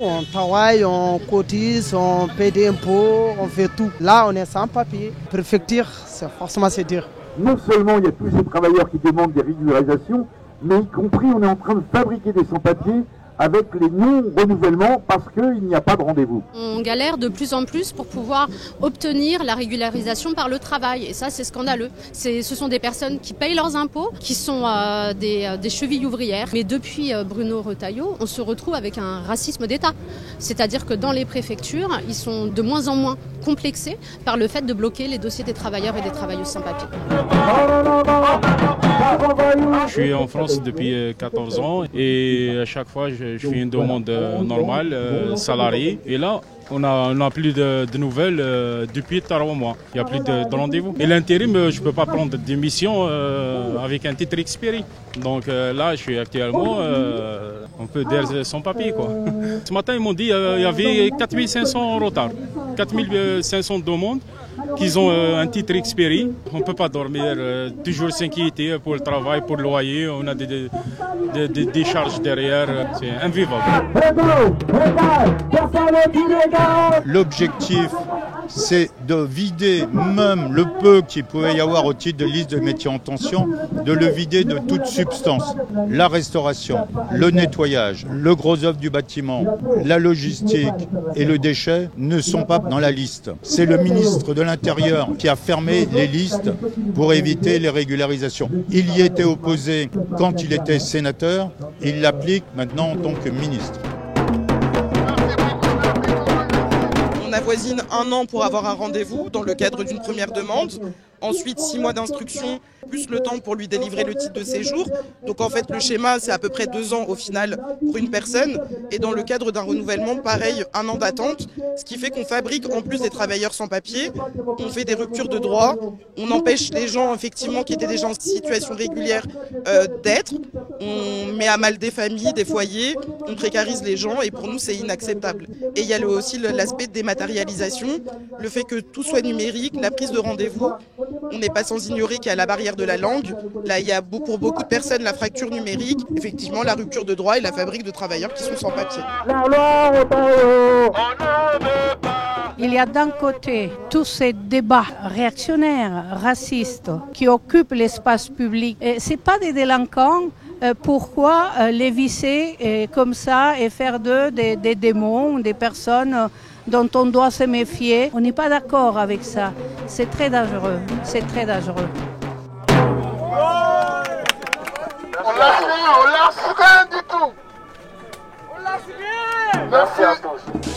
On travaille, on cotise, on paie des impôts, on fait tout. Là, on est sans papier. Préfecture, c'est dur. Non seulement il y a tous ces travailleurs qui demandent des régularisations, mais y compris on est en train de fabriquer des sans-papiers avec les non-renouvellements parce qu'il n'y a pas de rendez-vous. On galère de plus en plus pour pouvoir obtenir la régularisation par le travail et ça c'est scandaleux. Ce sont des personnes qui payent leurs impôts, qui sont des chevilles ouvrières. Mais depuis Bruno Retailleau, on se retrouve avec un racisme d'État. C'est-à-dire que dans les préfectures, ils sont de moins en moins complexés par le fait de bloquer les dossiers des travailleurs et des travailleuses sans papier. Je suis en France depuis 14 ans et à chaque fois je fais une demande normale, salariée. Et là, on n'a plus de nouvelles depuis 3 mois. Il n'y a plus de rendez-vous. Et l'intérim, je ne peux pas prendre des missions avec un titre expiré. Donc là, je suis actuellement un peu derrière sans papier, quoi. Ce matin, ils m'ont dit qu'il y avait 4500 en retard. 4500 demandes qu'ils ont un titre expiré. On ne peut pas dormir, toujours s'inquiéter pour le travail, pour le loyer. On a des charges derrière. C'est invivable. L'objectif, c'est de vider même le peu qu'il pouvait y avoir au titre de liste de métiers en tension, de le vider de toute substance. La restauration, le nettoyage, le gros œuvre du bâtiment, la logistique et le déchet ne sont pas dans la liste. C'est le ministre de l'Intérieur qui a fermé les listes pour éviter les régularisations. Il y était opposé quand il était sénateur, il l'applique maintenant en tant que ministre. On avoisine 1 an pour avoir un rendez-vous dans le cadre d'une première demande. Ensuite, 6 mois d'instruction, plus le temps pour lui délivrer le titre de séjour. Donc en fait, le schéma, c'est à peu près 2 ans au final pour une personne. Et dans le cadre d'un renouvellement, pareil, 1 an d'attente. Ce qui fait qu'on fabrique en plus des travailleurs sans papier. On fait des ruptures de droit. On empêche les gens, effectivement, qui étaient déjà en situation régulière d'être. On met à mal des familles, des foyers. On précarise les gens et pour nous, c'est inacceptable. Et il y a aussi l'aspect de dématérialisation, le fait que tout soit numérique, la prise de rendez-vous. On n'est pas sans ignorer qu'il y a la barrière de la langue. Là, il y a pour beaucoup de personnes la fracture numérique, effectivement la rupture de droit et la fabrique de travailleurs qui sont sans papier. Il y a d'un côté tous ces débats réactionnaires, racistes, qui occupent l'espace public. Ce n'est pas des délinquants. Pourquoi les visser comme ça et faire d'eux des démons, des personnes dont on doit se méfier? On n'est pas d'accord avec ça. C'est très dangereux. C'est très dangereux. On lâche rien du tout. On lâche rien. Merci à tous.